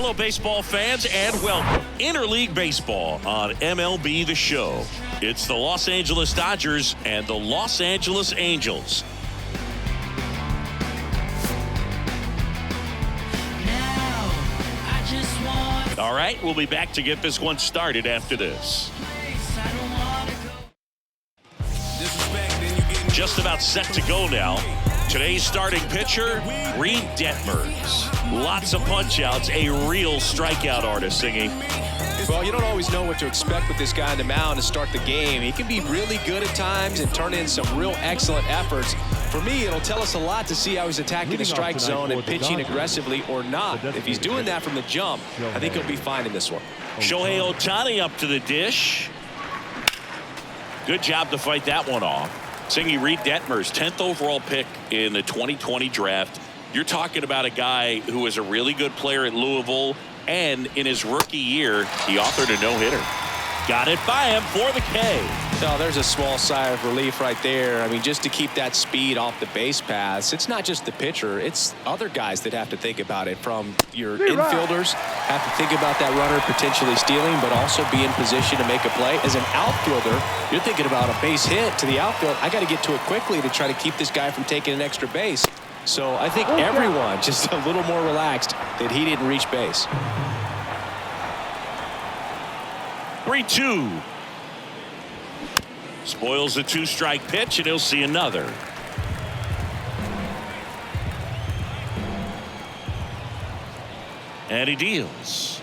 Hello, baseball fans, and welcome. Interleague Baseball on MLB The Show. It's the Los Angeles Dodgers and the Los Angeles Angels. All right, we'll be back to get this one started after this. Just about set to go now. Today's starting pitcher, Reed Detmers. Lots of punch-outs, a real strikeout artist singing. Well, you don't always know what to expect with this guy on the mound to start the game. He can be really good at times and turn in some real excellent efforts. For me, it'll tell us a lot to see how he's attacking the strike zone and pitching aggressively or not. If he's doing that from the jump, I think he'll be fine in this one. Shohei Ohtani up to the dish. Good job to fight that one off. Singy, Reed Detmers, 10th overall pick in the 2020 draft. You're talking about a guy who is a really good player at Louisville, and in his rookie year, he authored a no-hitter. Got it by him for the K. No, there's a small sigh of relief right there. I mean, just to keep that speed off the base paths, it's not just the pitcher, it's other guys that have to think about it. From your infielders have to think about that runner potentially stealing, but also be in position to make a play. As an outfielder, you're thinking about a base hit to the outfield. I got to get to it quickly to try to keep this guy from taking an extra base. So I think everyone just a little more relaxed that he didn't reach base. 3-2. Spoils the two-strike pitch, and he'll see another. And he deals.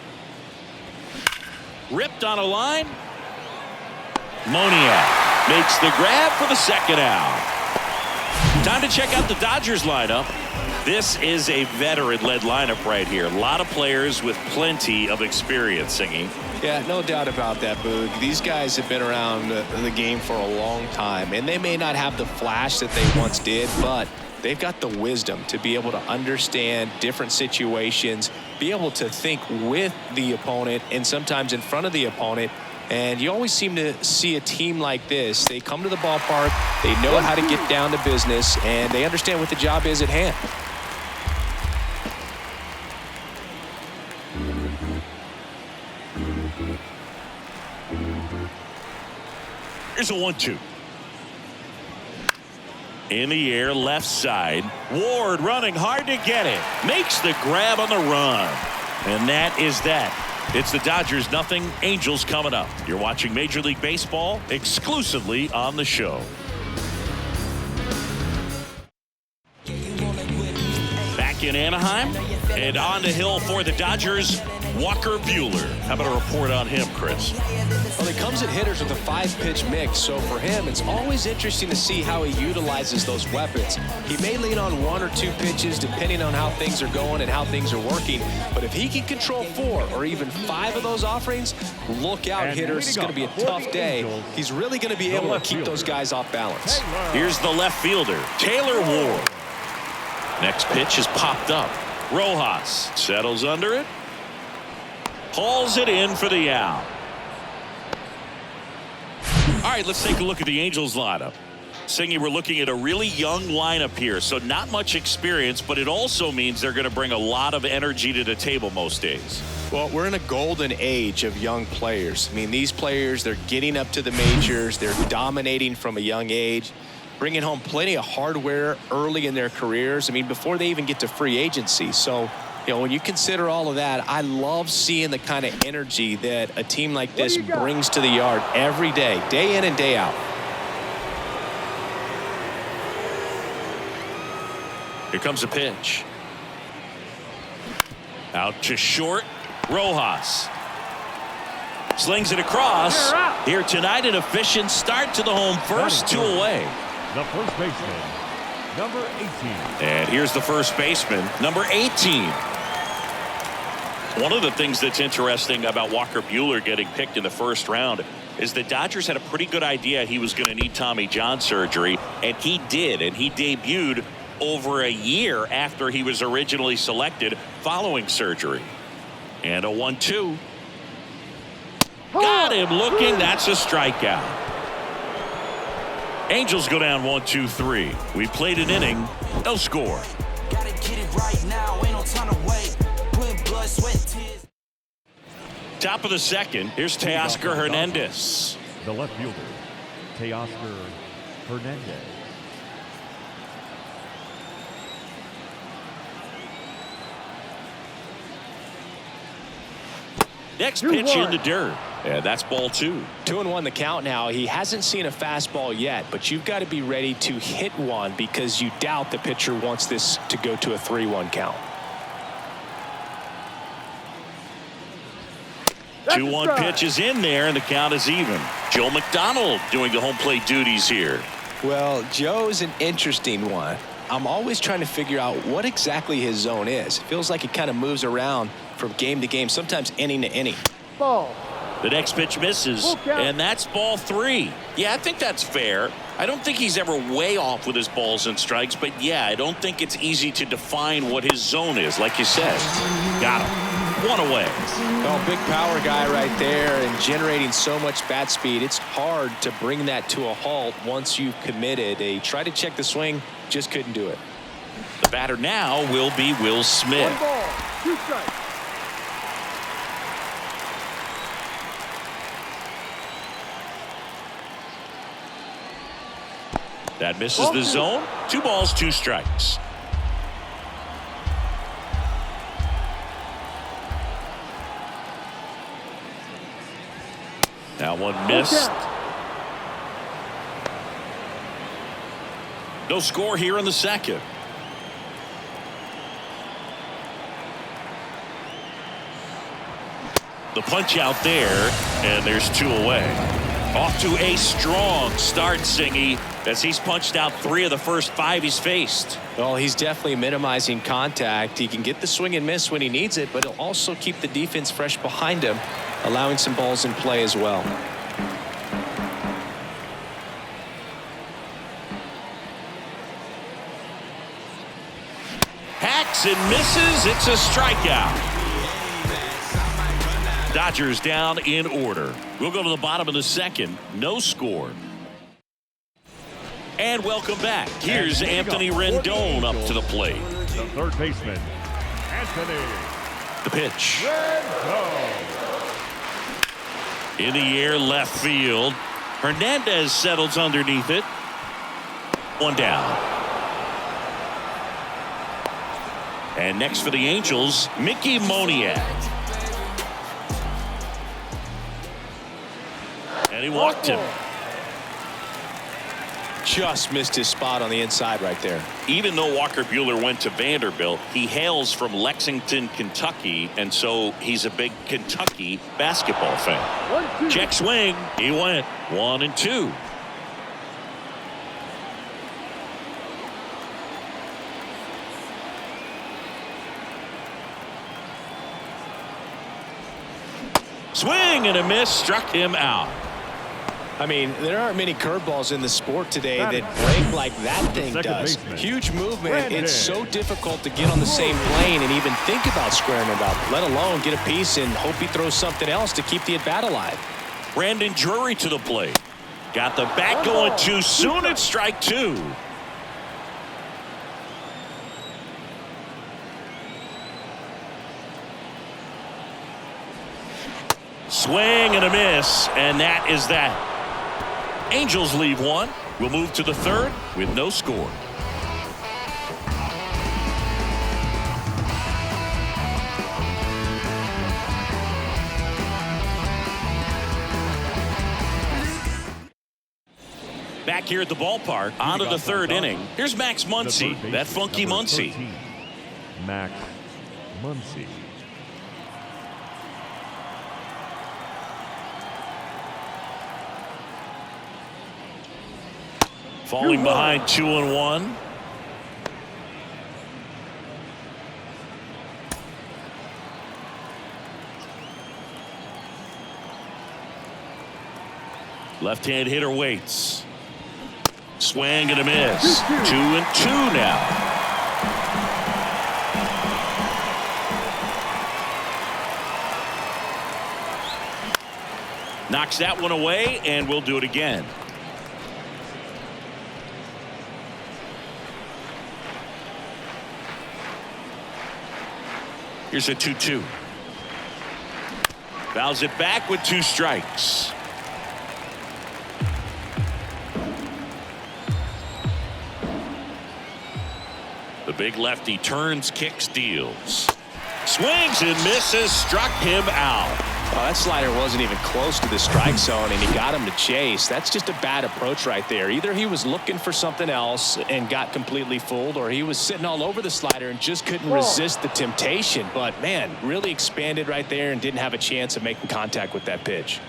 Ripped on a line. Moniak makes the grab for the second out. Time to check out the Dodgers lineup. This is a veteran-led lineup right here. A lot of players with plenty of experience, Singy. Yeah, no doubt about that, Boog. These guys have been around the game for a long time, and they may not have the flash that they once did, but they've got the wisdom to be able to understand different situations, be able to think with the opponent and sometimes in front of the opponent. And you always seem to see a team like this. They come to the ballpark, they know how to get down to business, and they understand what the job is at hand. Here's a 1-2. In the air, left side. Ward running hard to get it. Makes the grab on the run. And that is that. It's the Dodgers nothing, Angels coming up. You're watching Major League Baseball exclusively on the show. Back in Anaheim and on the hill for the Dodgers, Walker Buehler. How about a report on him, Chris? Well, he comes at hitters with a 5-pitch mix, so for him, it's always interesting to see how he utilizes those weapons. He may lean on 1 or 2 pitches depending on how things are going and how things are working, but if he can control 4 or even 5 of those offerings, look out, hitters. It's going to be a tough day. He's really going to be able to keep those guys off balance. Here's the left fielder, Taylor Ward. Next pitch is popped up. Rojas settles under it. Hauls it in for the out. All right, let's take a look at the Angels lineup. Singy, we're looking at a really young lineup here, so not much experience, but it also means they're going to bring a lot of energy to the table most days. Well, we're in a golden age of young players. I mean, these players, they're getting up to the majors. They're dominating from a young age, bringing home plenty of hardware early in their careers. I mean, before they even get to free agency. So, you know, when you consider all of that, I love seeing the kind of energy that a team like this brings to the yard every day in and day out. Here comes a pitch. Out to short. Rojas slings it across. Here tonight, an efficient start to the home first, 2 away. The first baseman, number 18. And here's the first baseman, number 18. One of the things that's interesting about Walker Buehler getting picked in the first round is the Dodgers had a pretty good idea he was going to need Tommy John surgery, and he did, and he debuted over a year after he was originally selected following surgery. And a 1-2. Got him looking. That's a strikeout. Angels go down 1-2-3. We played an inning. No score. Gotta get it right now. Ain't no time to wait. blood, sweat, tears. Top of the second. Here's Teoscar Hernandez. The left fielder, Teoscar Hernandez. Next pitch in the dirt. Yeah, that's ball 2. 2-1 the count now. He hasn't seen a fastball yet, but you've got to be ready to hit one because you doubt the pitcher wants this to go to a 3-1 count. 2-1 pitch is in there, and the count is even. Joe McDonald doing the home plate duties here. Well, Joe's an interesting one. I'm always trying to figure out what exactly his zone is. It feels like he kind of moves around from game to game, sometimes inning to inning. Ball. The next pitch misses, and that's ball 3. Yeah, I think that's fair. I don't think he's ever way off with his balls and strikes, but yeah, I don't think it's easy to define what his zone is, like you said. Got him. 1 away. Oh, big power guy right there and generating so much bat speed. It's hard to bring that to a halt once you've committed. They tried to check the swing, just couldn't do it. The batter now will be Will Smith. 1 ball, 2 strikes. That misses the zone. 2 balls, 2 strikes. That one missed. No score here in the second. The punch out there, and there's 2 away. Off to a strong start, Singy, as he's punched out 3 of the first 5 he's faced. Well, he's definitely minimizing contact. He can get the swing and miss when he needs it, but he'll also keep the defense fresh behind him, allowing some balls in play as well. Hacks and misses. It's a strikeout. Dodgers down in order. We'll go to the bottom of the second. No score. And welcome back. Here's Anthony Rendon up to the plate. The third baseman, Anthony The pitch. Rendon. In the air, left field. Hernandez settles underneath it. 1 down. And next for the Angels, Mickey Moniak. And he walked him. Just missed his spot on the inside right there. Even though Walker Buehler went to Vanderbilt, he hails from Lexington, Kentucky, and so he's a big Kentucky basketball fan. Check swing. He went 1 and 2. Swing and a miss, struck him out. I mean, there aren't many curveballs in the sport today that break like that thing does. Huge movement. It's so difficult to get on the same plane and even think about squaring it up, let alone get a piece and hope he throws something else to keep the at-bat alive. Brandon Drury to the plate. Got the bat going too soon. It's strike 2. Swing and a miss, and that is that. Angels leave 1. We'll move to the third with no score. Back here at the ballpark, on to the third inning. Here's Max Muncy, that funky Muncy. Max Muncy. Falling behind 2-1. Left-hand hitter waits. Swing and a miss. 2-2 now. Knocks that one away, and we'll do it again. Here's a 2-2. Fouls it back with 2 strikes. The big lefty turns, kicks, deals. Swings and misses, struck him out. Well, that slider wasn't even close to the strike zone, and he got him to chase. That's just a bad approach right there. Either he was looking for something else and got completely fooled, or he was sitting all over the slider and just couldn't resist the temptation. But, man, really expanded right there and didn't have a chance of making contact with that pitch.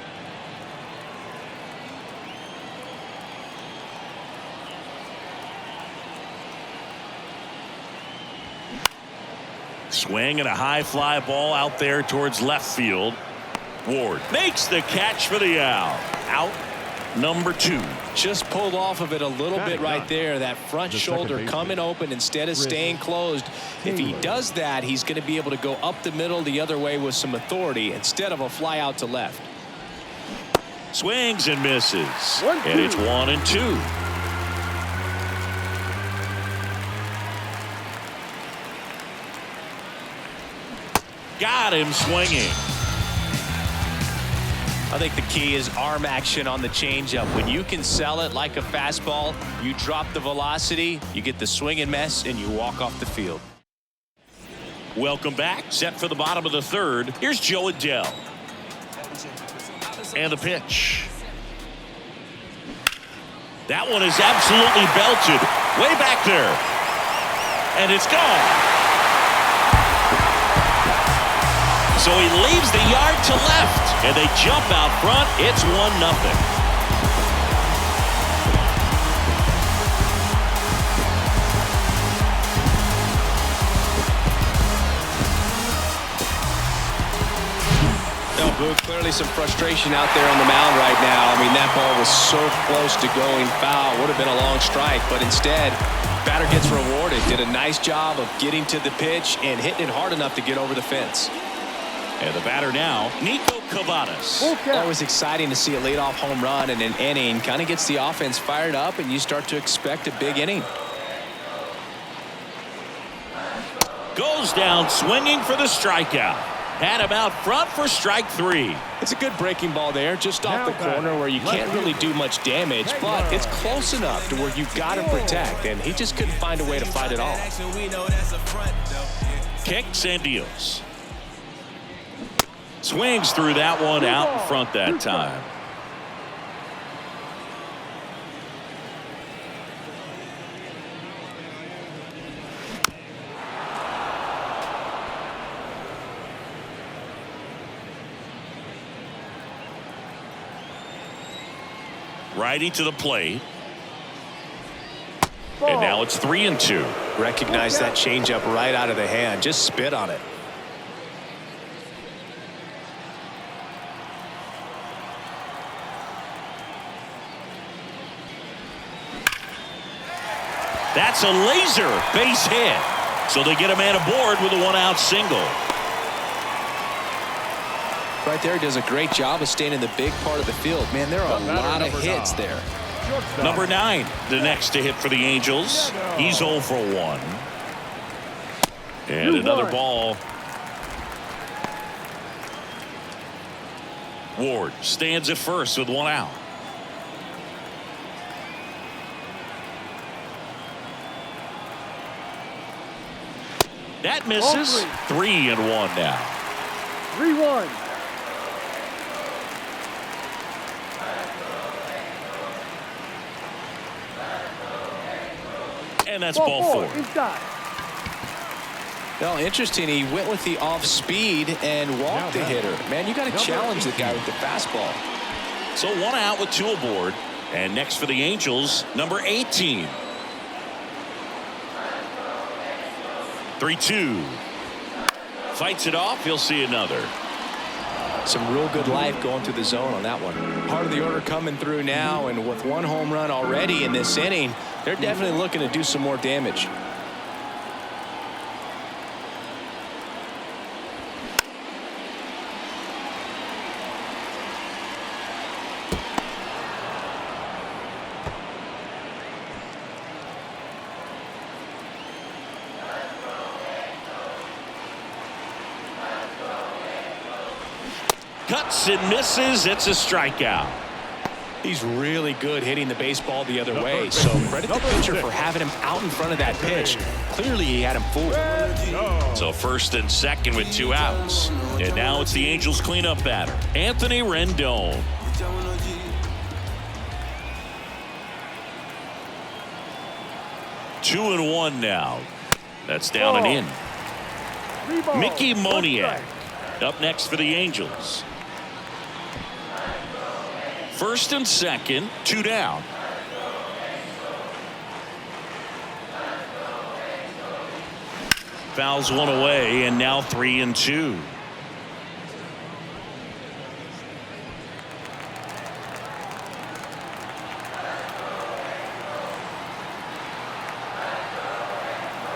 Swing and a high fly ball out there towards left field. Ward makes the catch for the out. Out number 2. Just pulled off of it a little bit right there. That front shoulder coming open instead of staying closed. If he does that, he's going to be able to go up the middle the other way with some authority instead of a fly out to left. Swings and misses. And it's 1-2. Got him swinging. I think the key is arm action on the changeup. When you can sell it like a fastball, you drop the velocity, you get the swing and miss, and you walk off the field. Welcome back. Set for the bottom of the 3rd. Here's Joe Adell. And the pitch. That one is absolutely belted. Way back there. And it's gone. So he leaves the yard to left, and they jump out front. It's 1-0. No, Boog, clearly some frustration out there on the mound right now. I mean, that ball was so close to going foul. Would have been a long strike, but instead, batter gets rewarded. Did a nice job of getting to the pitch and hitting it hard enough to get over the fence. And the batter now, Nico Cavadas. Always exciting to see a leadoff home run in an inning. Kind of gets the offense fired up, and you start to expect a big inning. Goes down swinging for the strikeout. Had him out front for strike 3. It's a good breaking ball there, just off the corner where you can't really do much damage, but it's close enough to where you've got to protect, and he just couldn't find a way to fight it off. Kicks and deals. Swings through that one out in front that time. Righty to the plate. And now it's 3-2. Recognize that changeup right out of the hand. Just spit on it. That's a laser base hit. So they get a man aboard with a 1-out single. Right there, he does a great job of staying in the big part of the field. Man, there are a lot of hits there. Number 9, the next to hit for the Angels. He's 0 for 1. And another ball. Ward stands at first with 1 out. That misses. 3-1 now. 3-1. And that's ball 4. Inside. Well, interesting. He went with the off speed and walked the hitter. Man, you got to challenge the guy with the fastball. So 1 out with 2 aboard. And next for the Angels, number 18. 3-2. Fights it off. He'll see another. Some real good life going through the zone on that one. Part of the order coming through now, and with 1 home run already in this inning, they're definitely looking to do some more damage. Cuts and misses. It's a strikeout. He's really good hitting the baseball the other way. So credit the pitcher for having him out in front of that pitch. Clearly he had him fooled. So first and second with 2 outs. And now it's the Angels cleanup batter, Anthony Rendon. Two and one now. That's down and in. Mickey Moniak up next for the Angels. First and second, 2 down. Fouls one away, and now 3 and 2.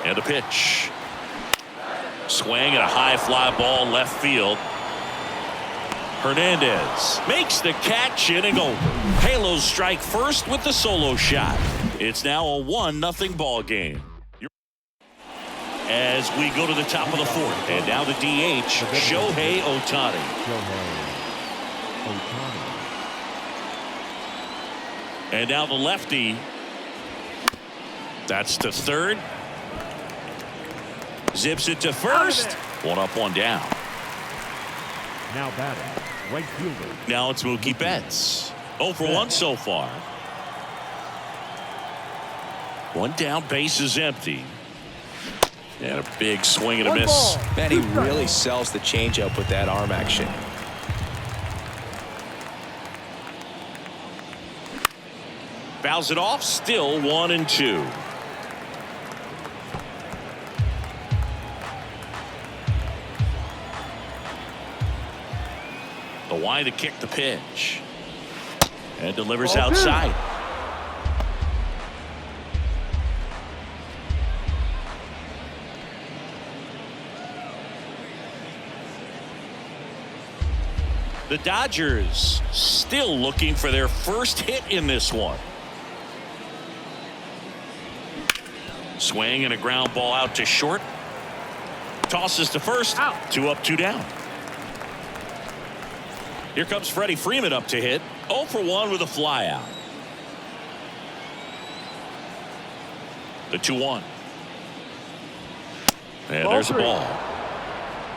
And a pitch. Swing and a high fly ball left field. Hernandez makes the catch, inning over. Halos strike first with the solo shot. It's now a 1-0 ball game. As we go to the top of the 4th, and now the DH, Shohei Ohtani. And now the lefty. That's to third. Zips it to first. 1 up, 1 down. Now batting, right fielder. Now it's Mookie Betts. 0 for 1 so far. 1 down, base is empty. And a big swing and a miss. Man, he really sells the changeup with that arm action. Fouls it off, still 1 and 2. The wide to kick the pitch. And delivers outside. The Dodgers still looking for their first hit in this one. Swing and a ground ball out to short. Tosses to first. Out. 2 up, 2 down. Here comes Freddie Freeman up to hit. 0 for 1 with a fly out. The 2-1. And there's a ball.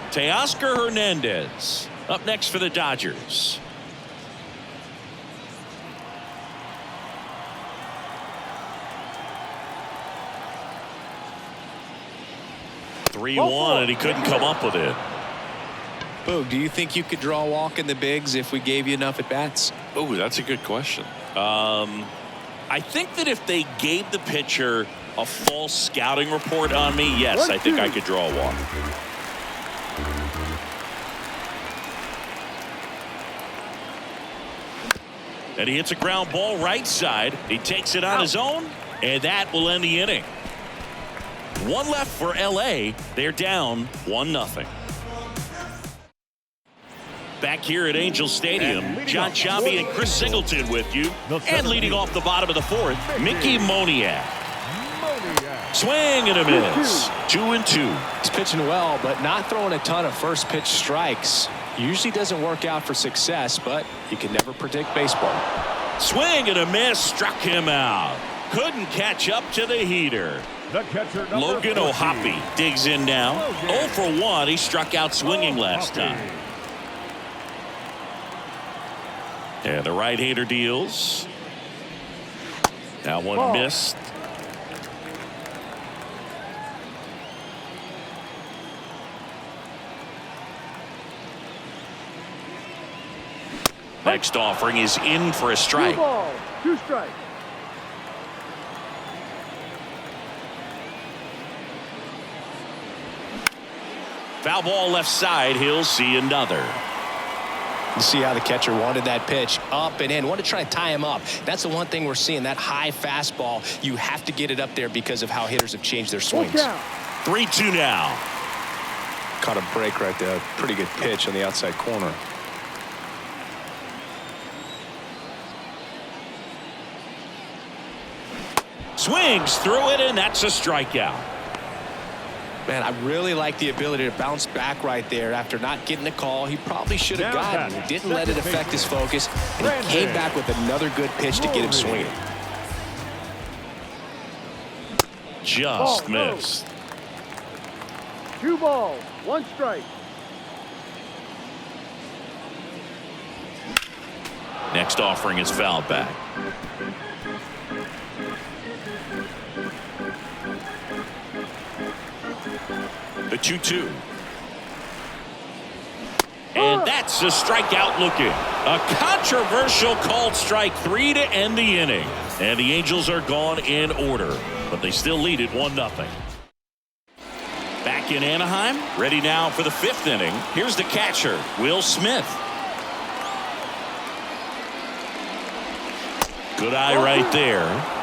Teoscar Hernandez up next for the Dodgers. (3-1) and he couldn't come up with it. Boog, do you think you could draw a walk in the bigs if we gave you enough at bats? Oh, that's a good question. I think that if they gave the pitcher a false scouting report on me, yes, I think I could draw a walk. And he hits a ground ball right side. He takes it on his own, and that will end the inning. 1 left for LA. They're down 1-0. Back here at Angel Stadium, John Sciambi and Chris Singleton with you. And leading off the bottom of the 4th, Mickey Moniak. Swing and a miss. 2 and 2. He's pitching well, but not throwing a ton of first pitch strikes. Usually doesn't work out for success, but you can never predict baseball. Swing and a miss. Struck him out. Couldn't catch up to the heater. The catcher, Logan O'Hoppe digs in now. 0 for 1. He struck out swinging last time. And the right-hander deals. Now one missed. Next offering is in for a strike. 2 balls, 2 strikes. Foul ball left side. He'll see another. You see how the catcher wanted that pitch up and in. Want to try to tie him up. That's the one thing we're seeing. That high fastball, you have to get it up there because of how hitters have changed their swings. 3-2 now. Caught a break right there. Pretty good pitch on the outside corner. Swings through it, and that's a strikeout. Man, I really like the ability to bounce back right there after not getting the call. He probably should have gotten it. Didn't let it affect his focus, and he came back with another good pitch to get him swinging. Just missed. 2 balls, 1 strike. Next offering is fouled back. The 2-2. And that's a strikeout looking. A controversial called strike 3 to end the inning. And the Angels are gone in order, but they still lead it 1-0. Back in Anaheim, ready now for the 5th inning. Here's the catcher, Will Smith. Good eye right there.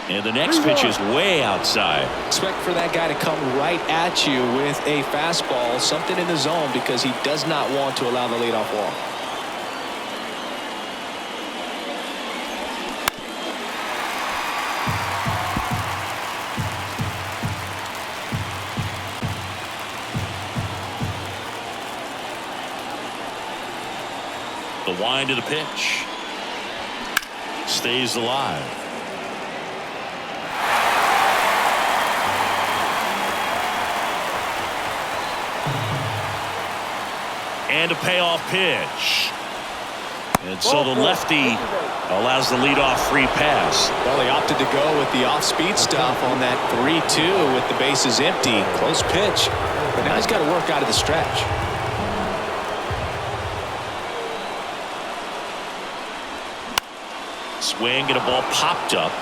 And the next pitch is way outside. Expect for that guy to come right at you with a fastball, something in the zone, because he does not want to allow the leadoff walk. The wind of the pitch. Stays alive. And a payoff pitch. And so the lefty allows the leadoff free pass. Well, he opted to go with the off-speed stuff on that 3-2 with the bases empty. Close pitch. But now he's got to work out of the stretch. Swing and a ball popped up.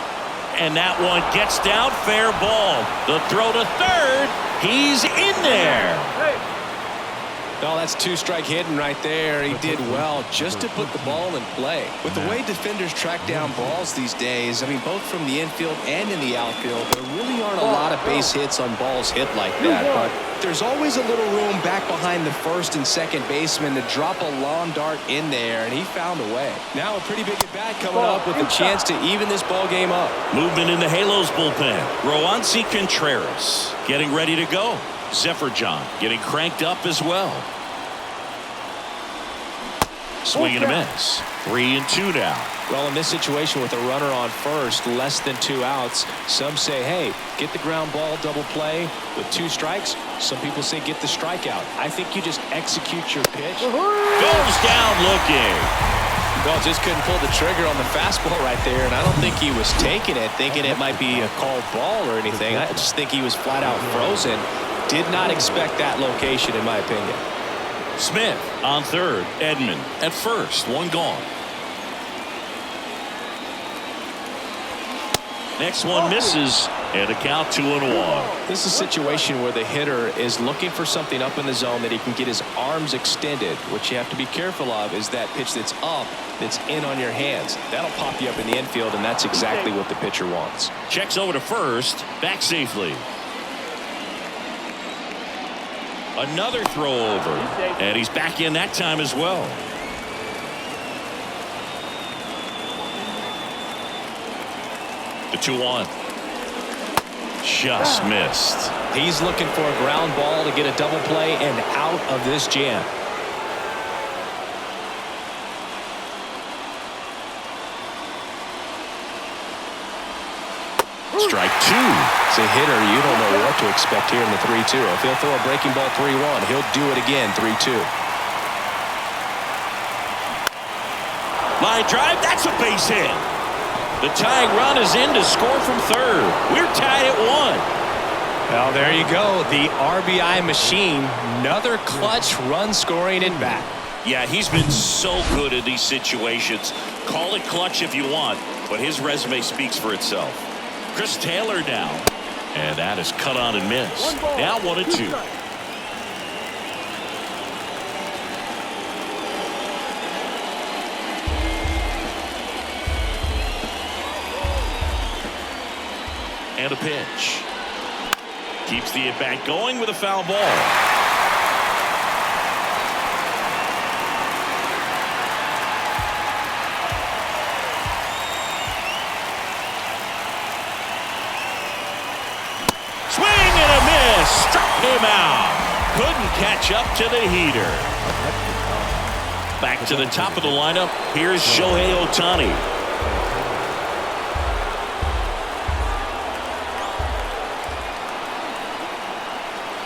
And that one gets down. Fair ball. The throw to third. He's in there. Well, that's 2-strike hitting right there. He did well just to put the ball in play. With the way defenders track down balls these days, I mean, both from the infield and in the outfield, there really aren't a lot of base hits on balls hit like that. But there's always a little room back behind the first and second baseman to drop a lawn dart in there, and he found a way. Now a pretty big at-bat coming up with a chance to even this ball game up. Movement in the Halos bullpen. Roansy Contreras getting ready to go. Zephyr-John getting cranked up as well. Swing and a miss. 3-2 now. Well, in this situation with a runner on first, less than 2 outs, some say, hey, get the ground ball double play with 2 strikes. Some people say get the strikeout. I think you just execute your pitch. Goes down looking. Well, just couldn't pull the trigger on the fastball right there, and I don't think he was taking it, thinking it might be a called ball or anything. I just think he was flat out frozen. Did not expect that location, in my opinion. Smith on third. Edman at first. 1 gone. Next one misses, and a count 2-1. This is a situation where the hitter is looking for something up in the zone that he can get his arms extended. What you have to be careful of is that pitch that's up, that's in on your hands. That'll pop you up in the infield, and that's exactly what the pitcher wants. Checks over to first. Back safely. Another throw over, and he's back in that time as well. The 2-1. Just missed. He's looking for a ground ball to get a double play and out of this jam. Strike 2. As a hitter, you don't know what to expect here in the 3-2. If he'll throw a breaking ball 3-1, he'll do it again 3-2. Line drive, that's a base hit. The tying run is in to score from third. We're tied at 1. Well, there you go. The RBI machine. Another clutch run scoring at bat. Yeah, he's been so good in these situations. Call it clutch if you want, but his resume speaks for itself. Chris Taylor now. And that is cut on and missed. Now 1-2. And a pitch. Keeps the at-bat going with a foul ball. catch up to the heater. Back to the top of the lineup. Here's Shohei Ohtani.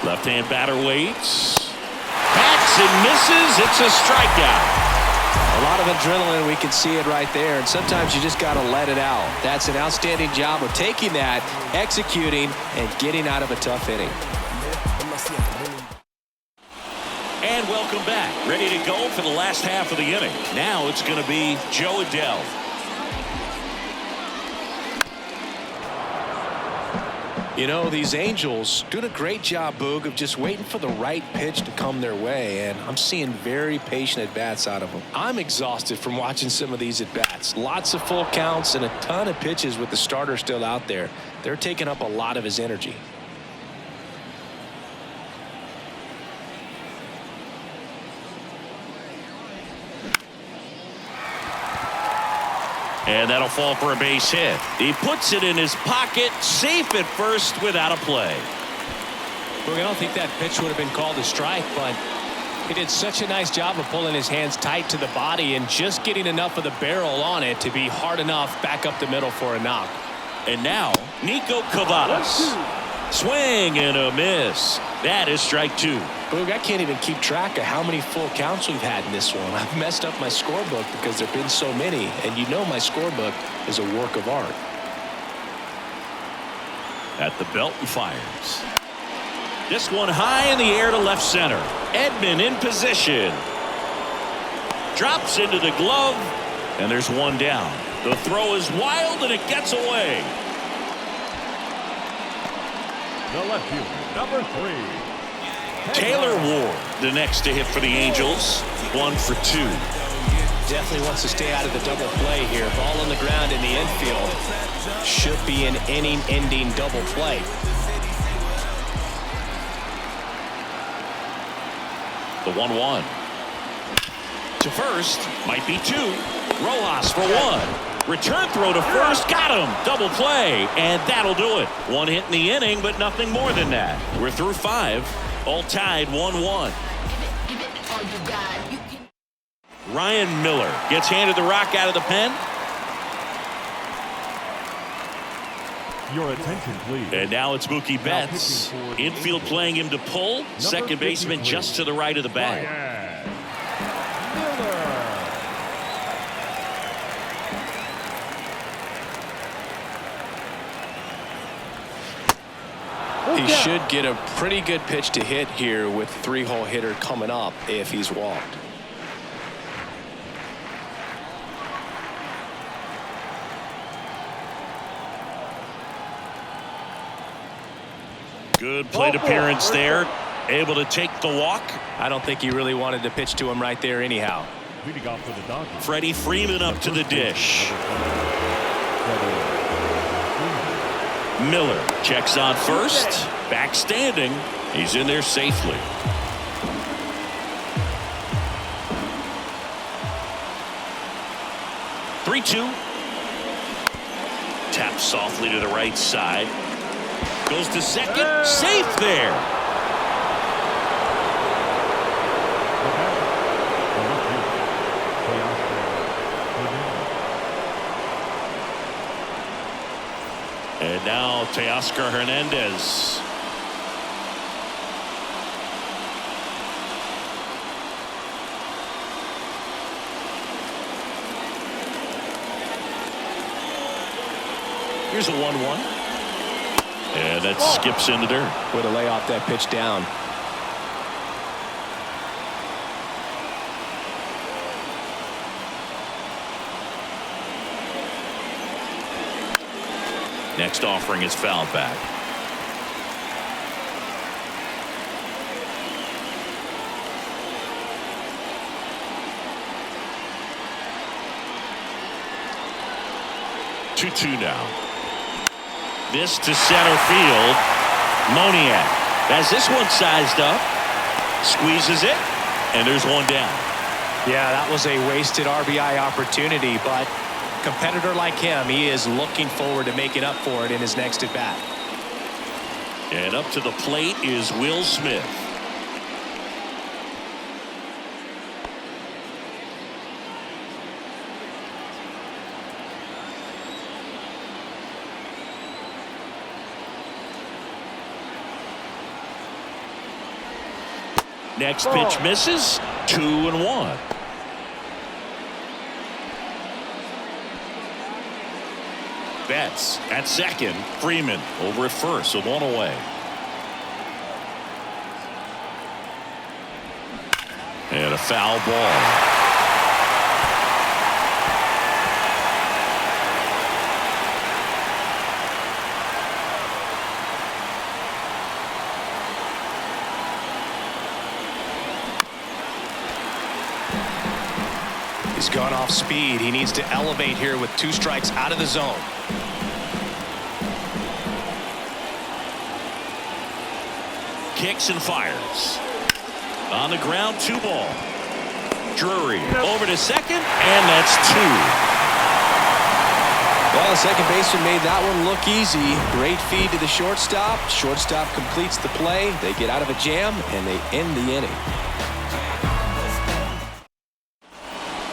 Left-hand batter waits. Bats and misses. It's a strikeout. A lot of adrenaline. We can see it right there. And sometimes you just got to let it out. That's an outstanding job of taking that, executing, and getting out of a tough inning. And welcome back. Ready to go for the last half of the inning. Now it's going to be Joe Adell. You know, these Angels doing a great job, Boog, of just waiting for the right pitch to come their way, and I'm seeing very patient at-bats out of them. I'm exhausted from watching some of these at-bats. Lots of full counts and a ton of pitches with the starter still out there. They're taking up a lot of his energy. And that'll fall for a base hit. He puts it in his pocket, safe at first without a play. Look, I don't think that pitch would have been called a strike, but he did such a nice job of pulling his hands tight to the body and just getting enough of the barrel on it to be hard enough back up the middle for a knock. And now, Nico Cavadas. Swing and a miss. That is strike two. Boog, I can't even keep track of how many full counts we've had in this one. I've messed up my scorebook because there have been so many, and you know my scorebook is a work of art. At the belt and fires. This one high in the air to left center. Edman in position. Drops into the glove, and there's one down. The throw is wild, and it gets away. The left fielder, number 3. Taylor Ward, the next to hit for the Angels. 1 for 2. Definitely wants to stay out of the double play here. Ball on the ground in the infield. Should be an inning-ending double play. The 1-1. To first, might be 2. Rojas for 1. Return throw to first, got him. Double play, and that'll do it. 1 hit in the inning, but nothing more than that. We're through 5, all tied 1-1. Ryan Miller gets handed the rock out of the pen. Your attention, please. And now it's Mookie Betts. Infield playing him to pull. Second baseman just to the right of the bag. He should get a pretty good pitch to hit here with 3-hole hitter coming up if he's walked. Good plate appearance there. Able to take the walk. I don't think he really wanted to pitch to him right there anyhow. Leading off for the Dodgers. Freddie Freeman up to the dish. Miller checks on first. Back standing. He's in there safely. (3-2). Taps softly to the right side. Goes to second. Safe there. And now Teoscar Hernandez. Here's a 1-1. And that skips into dirt. Way to lay off that pitch down. Next offering is fouled back. (2-2) now. This to center field. Moniak has this one sized up. Squeezes it. And there's one down. Yeah, that was a wasted RBI opportunity, but competitor like him, he is looking forward to making up for it in his next at bat. And up to the plate is Will Smith. Next pitch misses. 2-1. Betts at second. Freeman over at first with one away. And a foul ball. He's gone off speed. He needs to elevate here with 2 strikes out of the zone. Kicks and fires. On the ground, 2 ball. Drury over to second, and that's 2. Well, the second baseman made that one look easy. Great feed to the shortstop. Shortstop completes the play. They get out of a jam, and they end the inning.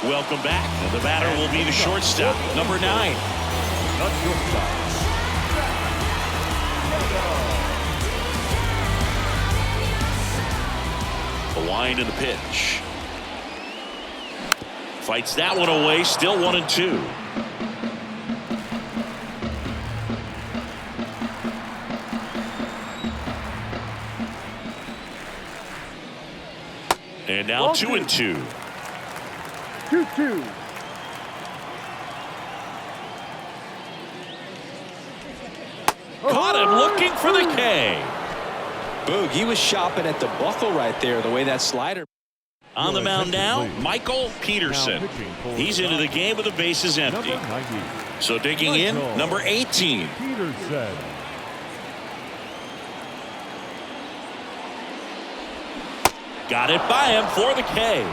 Welcome back. And the batter will be the shortstop, number 9. The shortstop. The wind and the pitch. Fights that one away. Still 1-2. And now 2-2. 2-2. Caught him looking for the K. Boog, he was shopping at the buckle right there, the way that slider. On the mound now, Michael Peterson. He's into the game with the bases empty. Number 90. So digging in, number 18. Peterson. Got it by him for the K.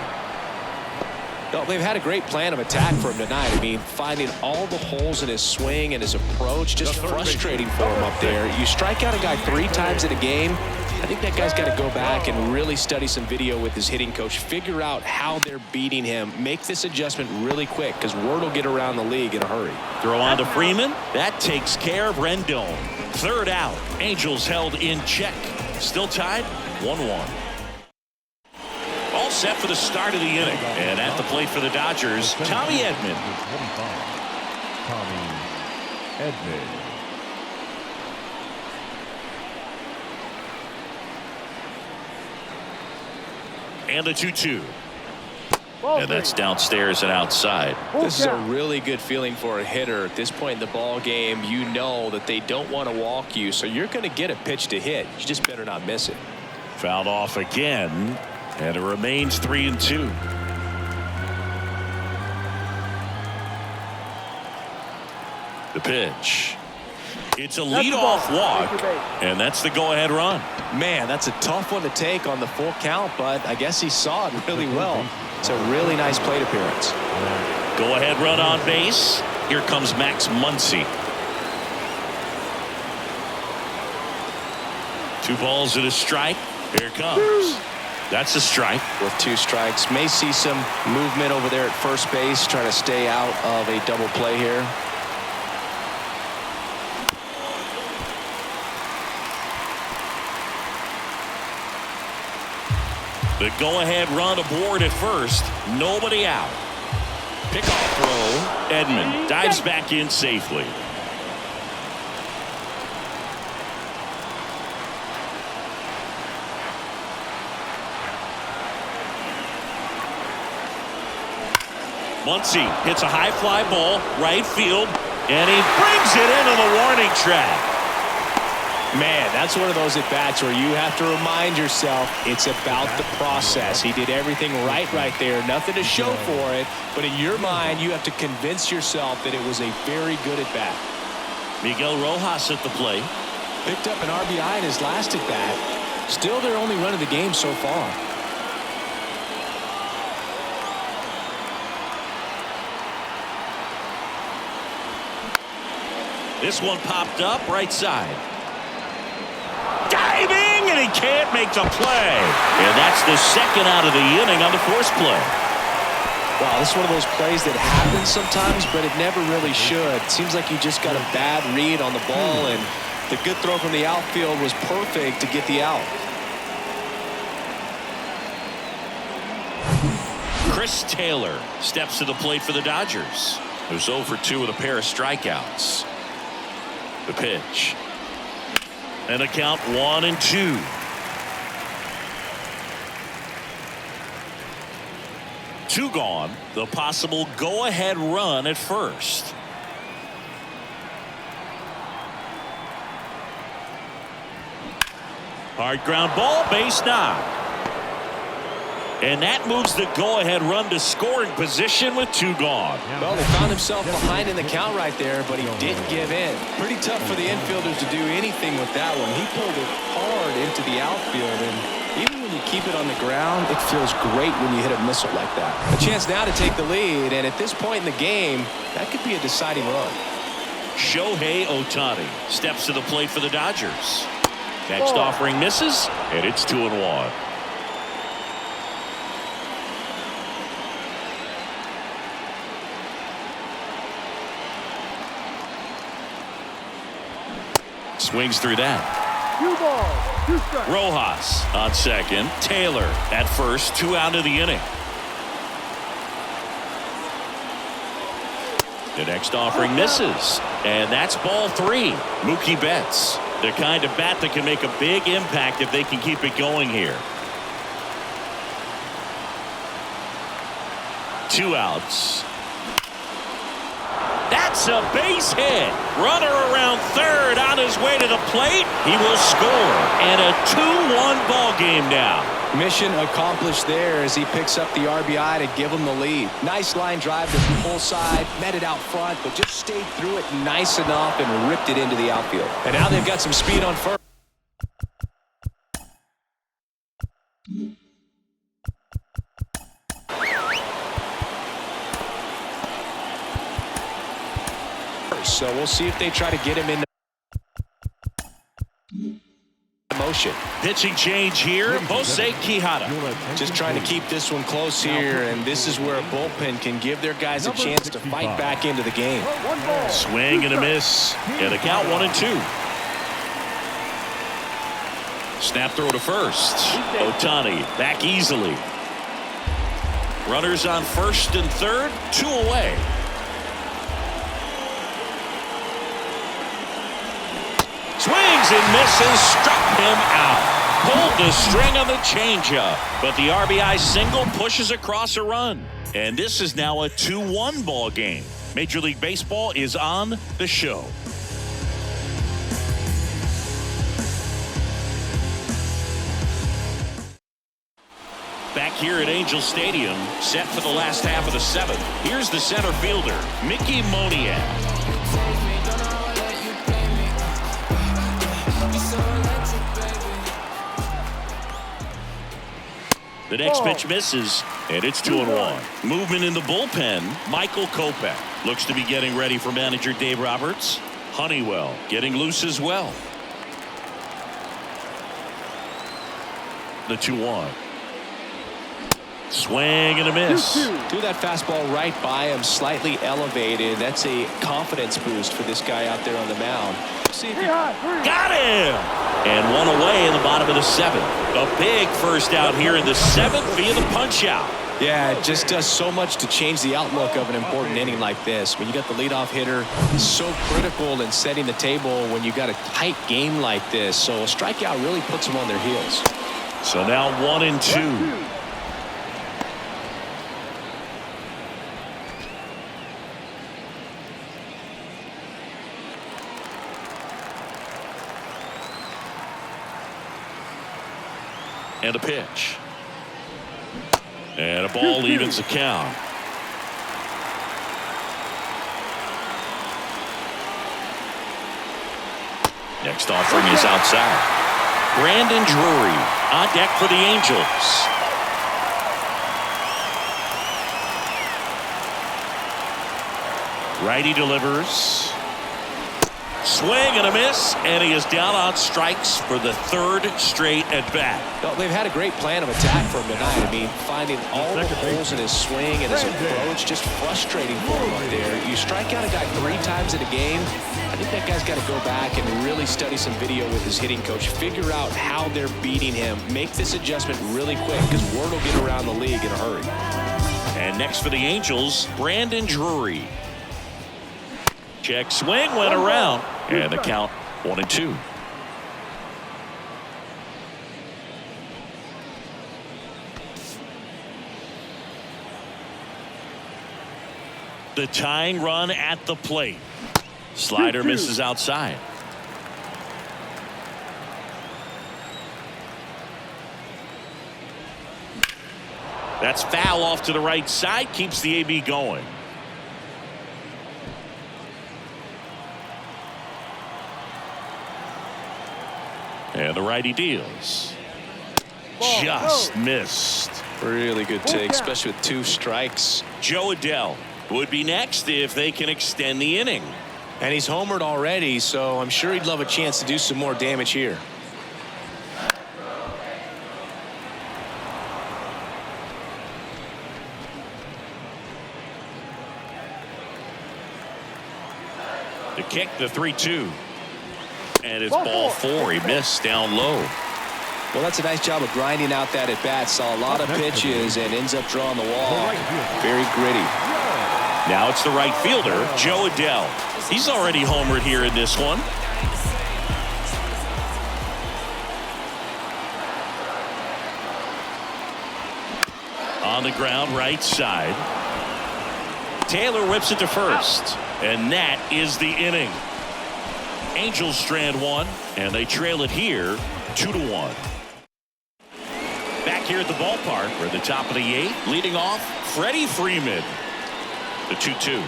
No, they've had a great plan of attack for him tonight. I mean, finding all the holes in his swing and his approach, just frustrating for him up there. You strike out a guy 3 times in a game, I think that guy's got to go back and really study some video with his hitting coach, figure out how they're beating him, make this adjustment really quick, because word will get around the league in a hurry. Throw on to Freeman. That takes care of Rendon. 3rd out. Angels held in check. Still tied 1-1. All set for the start of the inning. And at the plate for the Dodgers, Tommy Edman. Tommy Edman. And a 2-2. And that's downstairs and outside. This is a really good feeling for a hitter at this point in the ball game. You know that they don't want to walk you, so you're going to get a pitch to hit. You just better not miss it. Fouled off again, and it remains 3-2. The pitch. It's a leadoff walk, and that's the go-ahead run. Man, that's a tough one to take on the full count, but I guess he saw it really well. It's a really nice plate appearance. Go-ahead run on base. Here comes Max Muncy. 2 balls and a strike. Here it comes. That's a strike. With 2 strikes. May see some movement over there at first base, trying to stay out of a double play here. The go-ahead run aboard at first. Nobody out. Pickoff throw. Edman dives back in safely. Muncy hits a high fly ball, right field, and he brings it into the warning track. Man, that's one of those at-bats where you have to remind yourself it's about the process. He did everything right there. Nothing to show for it. But in your mind, you have to convince yourself that it was a very good at-bat. Miguel Rojas at the plate. Picked up an RBI in his last at-bat. Still their only run of the game so far. This one popped up right side. Diving, and he can't make the play. And that's the second out of the inning on the force play. Wow, this is one of those plays that happens sometimes, but it never really should. Seems like you just got a bad read on the ball, and the good throw from the outfield was perfect to get the out. Chris Taylor steps to the plate for the Dodgers, who's 0 for 2 with a pair of strikeouts. The pitch. And a count 1-2. Two gone. The possible go-ahead run at first. Hard ground ball, base knock. And that moves the go-ahead run to scoring position with 2 gone. Well, they found himself behind in the count right there, but he didn't give in. Pretty tough for the infielders to do anything with that one. He pulled it hard into the outfield, and even when you keep it on the ground, it feels great when you hit a missile like that. A chance now to take the lead, and at this point in the game, that could be a deciding run. Shohei Ohtani steps to the plate for the Dodgers. Next offering misses, and it's 2-1. Swings through that. 2 balls, 2 strikes. Rojas on second. Taylor at first. 2 out of the inning. The next offering misses. And that's ball 3. Mookie Betts, the kind of bat that can make a big impact if they can keep it going here. 2 outs. That's a base hit. Runner around third on his way to the plate. He will score. And a 2-1 ball game now. Mission accomplished there as he picks up the RBI to give him the lead. Nice line drive to the pull side, met it out front, but just stayed through it nice enough and ripped it into the outfield. And now they've got some speed on first. So we'll see if they try to get him in motion. Pitching change here. Jose Quijada. Just trying to keep this one close here, and this is where a bullpen can give their guys a chance to fight back into the game. Swing and a miss. And a count 1-2. Snap throw to first. Ohtani back easily. Runners on first and third. 2 away. Swings and misses, struck him out. Pulled the string on the changeup, but the RBI single pushes across a run. And this is now a 2-1 ball game. Major League Baseball is on the show. Back here at Angel Stadium, set for the last half of the 7th. Here's the center fielder, Mickey Moniak. The next pitch misses, and it's 2-1. Movement in the bullpen. Michael Kopech looks to be getting ready for manager Dave Roberts. Honeywell getting loose as well. The 2-1. Swing and a miss. Threw that fastball right by him, slightly elevated. That's a confidence boost for this guy out there on the mound. See if he got him. And 1 away in the bottom of the 7th. A big first out here in the 7th via the punch out. Yeah, it just does so much to change the outlook of an important inning like this. When you got the leadoff hitter, it's so critical in setting the table when you got a tight game like this. So a strikeout really puts them on their heels. So now 1-2. And a pitch. And a ball evens the count. Next offering is outside. Brandon Drury on deck for the Angels. Righty delivers. Swing and a miss, and he is down on strikes for the 3rd straight at bat. Well, they've had a great plan of attack for him tonight. I mean, finding all the holes in his swing and his approach, just frustrating for him up there. You strike out a guy 3 times in a game, I think that guy's got to go back and really study some video with his hitting coach, figure out how they're beating him, make this adjustment really quick, because word will get around the league in a hurry. And next for the Angels, Brandon Drury. Check swing, went around, and the count 1-2. The tying run at the plate. Slider misses outside. That's foul off to the right side, keeps the AB going. And the righty deals. Just missed. Really good take, especially with 2 strikes. Joe Adell would be next if they can extend the inning. And he's homered already, so I'm sure he'd love a chance to do some more damage here. The kick, the 3-2. And it's ball 4. He missed down low. Well, that's a nice job of grinding out that at bat. Saw a lot of pitches and ends up drawing the walk. Very gritty. Now it's the right fielder, Joe Adell. He's already homered here in this one. On the ground, right side. Taylor whips it to first. And that is the inning. Angels strand 1, and they trail it here 2-1. Back here at the ballpark, we're at the top of the 8th. Leading off, Freddie Freeman. The 2-2.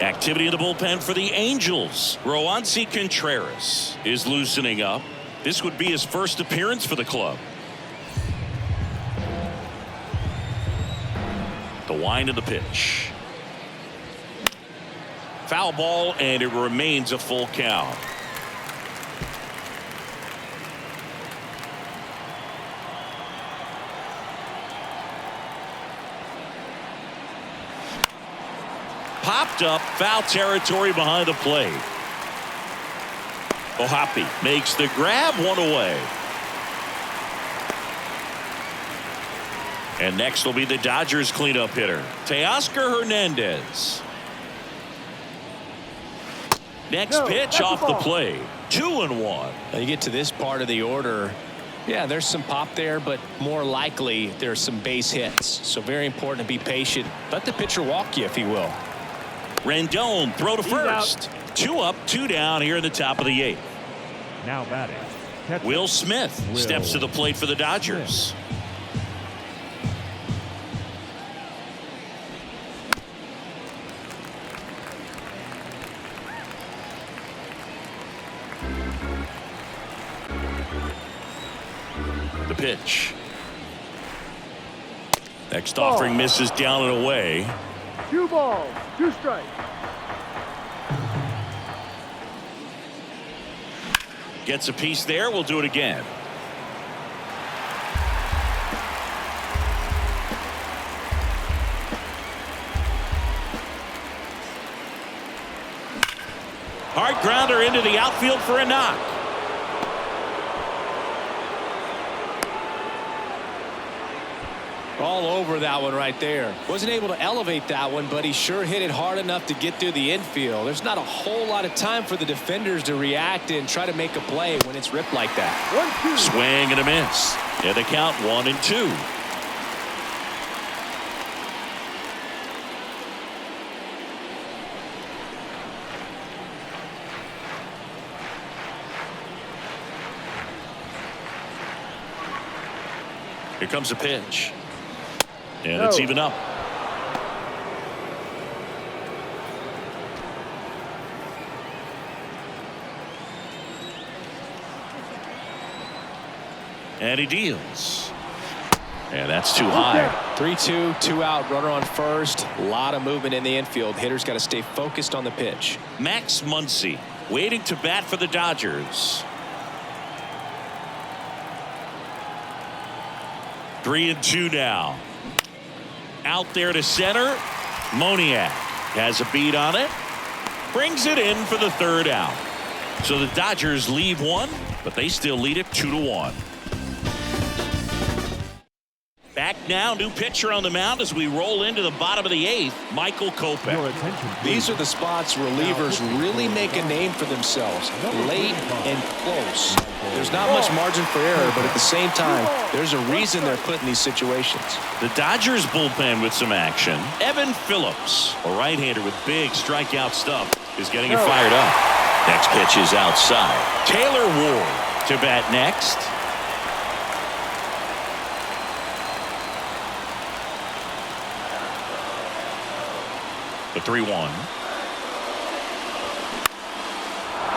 Activity in the bullpen for the Angels. Roansy Contreras is loosening up. This would be his first appearance for the club. The wind of the pitch. Foul ball, and it remains a full count. Popped up, foul territory behind the plate. Ohapi makes the grab, 1 away. And next will be the Dodgers cleanup hitter, Teoscar Hernandez. Next pitch off the plate, 2-1. Now you get to this part of the order. Yeah, there's some pop there, but more likely there's some base hits. So very important to be patient. Let the pitcher walk you, if he will. Rendon throw to first. 2 up, 2 down here in the top of the 8th. Now batting. Will Smith steps to the plate for the Dodgers. The pitch. Next offering misses down and away. 2 balls, 2 strikes. Gets a piece there. We'll do it again. Hard grounder into the outfield for a knock. All over that one right there. Wasn't able to elevate that one, but he sure hit it hard enough to get through the infield. There's not a whole lot of time for the defenders to react and try to make a play when it's ripped like that. 1-2. Swing and a miss. And the count 1-2. Here comes a pitch. And it's even up. And he deals. And that's too high. 3-2, 2 out, runner on first. A lot of movement in the infield. Hitters got to stay focused on the pitch. Max Muncy waiting to bat for the Dodgers. 3-2 now. Out there to center. Moniak has a beat on it. Brings it in for the 3rd out. So the Dodgers leave 1, but they still lead it 2-1. now. New pitcher on the mound as we roll into the bottom of the 8th. Michael Your Kopech. attention, These please. are the spots relievers really make a name for themselves. Late and close. There's not much margin for error, but at the same time, there's a reason they're put in these situations. The Dodgers bullpen with some action. Evan Phillips, a right-hander with big strikeout stuff, is getting it fired up. Next pitch is outside. Taylor Ward to bat next. The 3-1.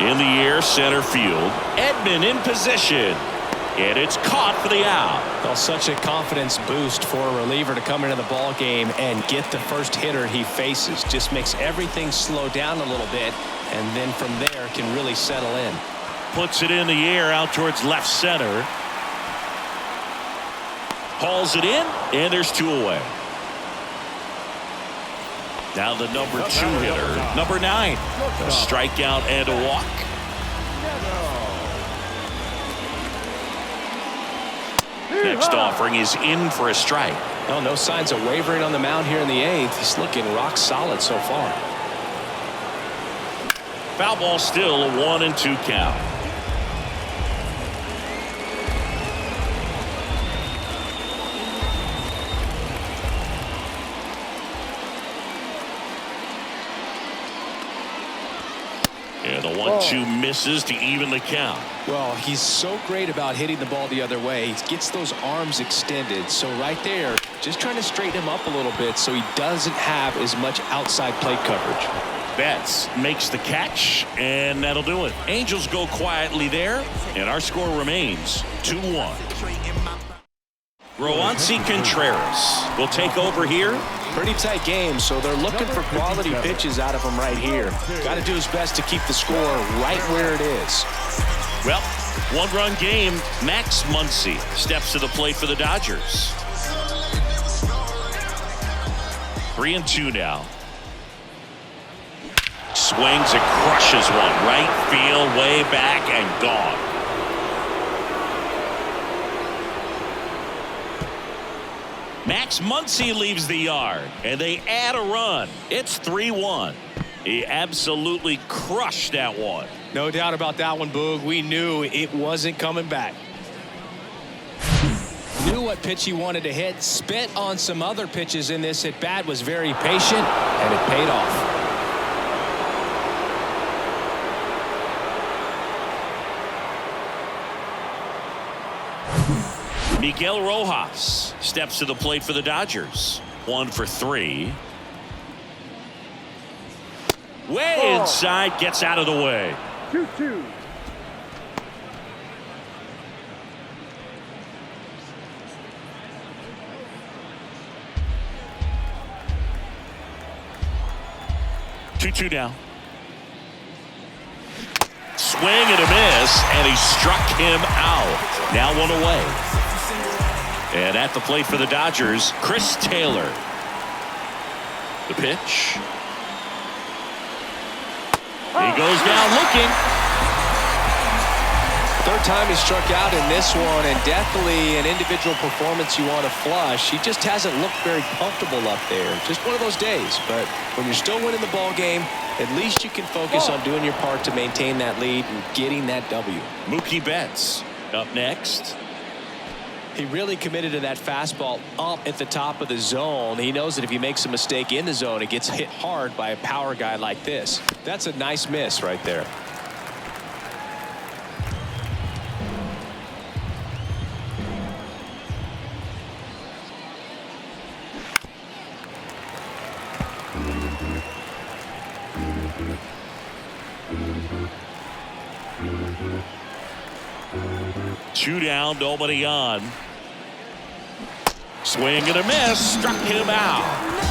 In the air, center field. Edman in position. And it's caught for the out. Well, such a confidence boost for a reliever to come into the ball game and get the first hitter he faces. Just makes everything slow down a little bit, and then from there can really settle in. Puts it in the air out towards left center. Hauls it in, and there's 2 away. Now the number 2 hitter, number 9. A strikeout and a walk. Next offering is in for a strike. Well, no signs of wavering on the mound here in the 8th. He's looking rock solid so far. Foul ball still, a 1-2 count. And the 1-2 misses to even the count. Well, he's so great about hitting the ball the other way. He gets those arms extended. So right there, just trying to straighten him up a little bit so he doesn't have as much outside plate coverage. Betts makes the catch, and that'll do it. Angels go quietly there, and our score remains 2-1. Roansy Contreras will take over here. Pretty tight game, so they're looking for quality pitches out of him right here. Got to do his best to keep the score right where it is. Well, 1-run game. Max Muncy steps to the plate for the Dodgers. 3-2 now. Swings and crushes one. Right field, way back, and gone. Max Muncy leaves the yard, and they add a run. It's 3-1. He absolutely crushed that one. No doubt about that one, Boog. We knew it wasn't coming back. Knew what pitch he wanted to hit. Spent on some other pitches in this at bat. Was very patient, and it paid off. Miguel Rojas steps to the plate for the Dodgers. 1 for 3. Way inside, gets out of the way. 2-2. Two now. Swing and a miss, and he struck him out. Now 1 away. And at the plate for the Dodgers, Chris Taylor. The pitch. He goes down looking. Third time he struck out in this one, and definitely an individual performance you want to flush. He just hasn't looked very comfortable up there. Just one of those days. But when you're still winning the ball game, at least you can focus on doing your part to maintain that lead and getting that W. Mookie Betts up next. He really committed to that fastball up at the top of the zone. He knows that if he makes a mistake in the zone, it gets hit hard by a power guy like this. That's a nice miss right there. Two down, nobody on. Swing and a miss, struck him out.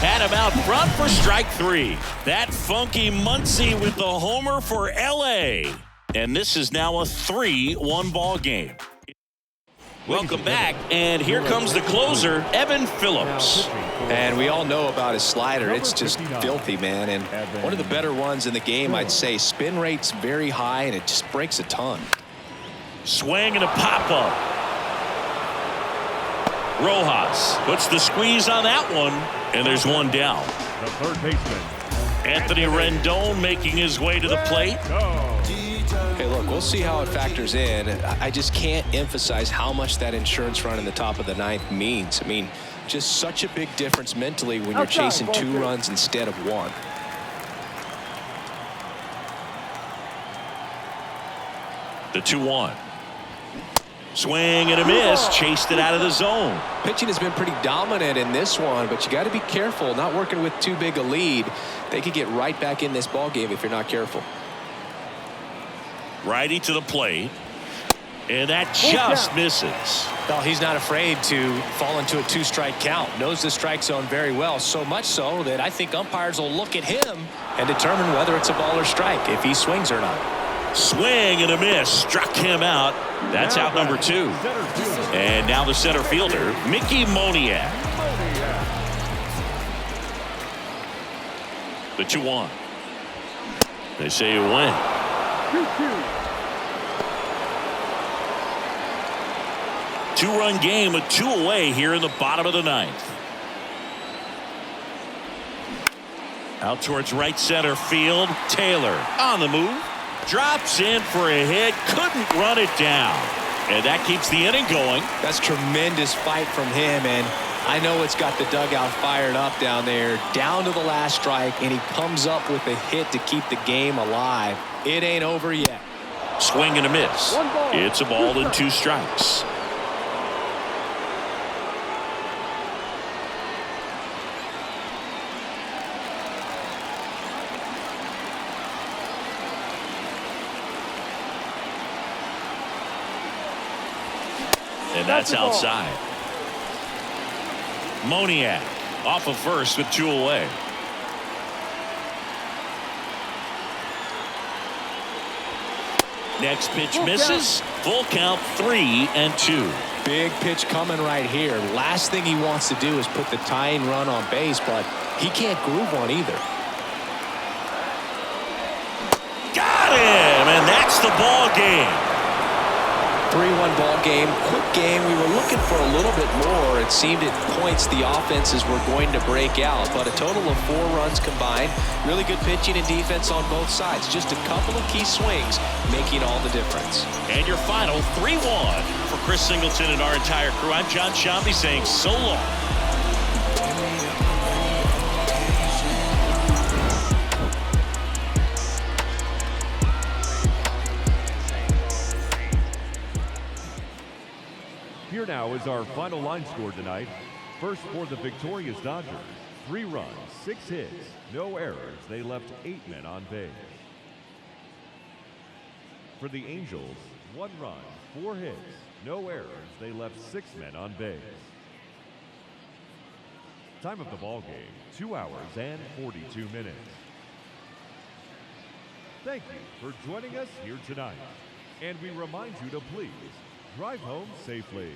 Had him out front for strike 3. That funky Muncy with the homer for LA. And this is now a 3-1 ball game. Welcome back, and here comes the closer, Evan Phillips. And we all know about his slider. It's just filthy, man. And one of the better ones in the game, I'd say. Spin rate's very high, and it just breaks a ton. Swing and a pop-up. Rojas puts the squeeze on that one, and there's one down. The third baseman. Anthony Rendon making his way to the plate. Hey, look, we'll see how it factors in. I just can't emphasize how much that insurance run in the top of the ninth means. I mean, just such a big difference mentally when you're chasing 2 runs instead of 1. The 2-1. Swing and a miss. Chased it out of the zone. Pitching has been pretty dominant in this one, but you got to be careful. Not working with too big a lead. They could get right back in this ball game if you're not careful. Righty to the plate. And that just misses. Well, he's not afraid to fall into a 2-strike count. Knows the strike zone very well. So much so that I think umpires will look at him and determine whether it's a ball or strike, if he swings or not. Swing and a miss. Struck him out. That's out number 2. And now the center fielder, Mickey Moniak. The 2-1. They say you win. 2-2. 2-run game with 2 away here in the bottom of the 9th. Out towards right center field. Taylor on the move. Drops in for a hit. Couldn't run it down. And that keeps the inning going. That's tremendous fight from him, and I know it's got the dugout fired up down there. Down to the last strike, and he comes up with a hit to keep the game alive. It ain't over yet. Swing and a miss. It's a ball and 2 strikes. And that's outside. Moniak off of first with 2 away. Next pitch misses. Full count, 3-2. Big pitch coming right here. Last thing he wants to do is put the tying run on base, but he can't groove one either. Got him, and that's the ball game. 3-1 ball game, quick game. We were looking for a little bit more. It seemed at points the offenses were going to break out, but a total of 4 runs combined. Really good pitching and defense on both sides. Just a couple of key swings making all the difference. And your final 3-1 for Chris Singleton and our entire crew. I'm John Shambi saying so long. Here now is our final line score tonight. First for the victorious Dodgers, 3 runs, 6 hits, no errors. They left 8 men on base. For the Angels, 1 run, 4 hits, no errors. They left 6 men on base. Time of the ball game, 2 hours and 42 minutes. Thank you for joining us here tonight. And we remind you to please drive home safely.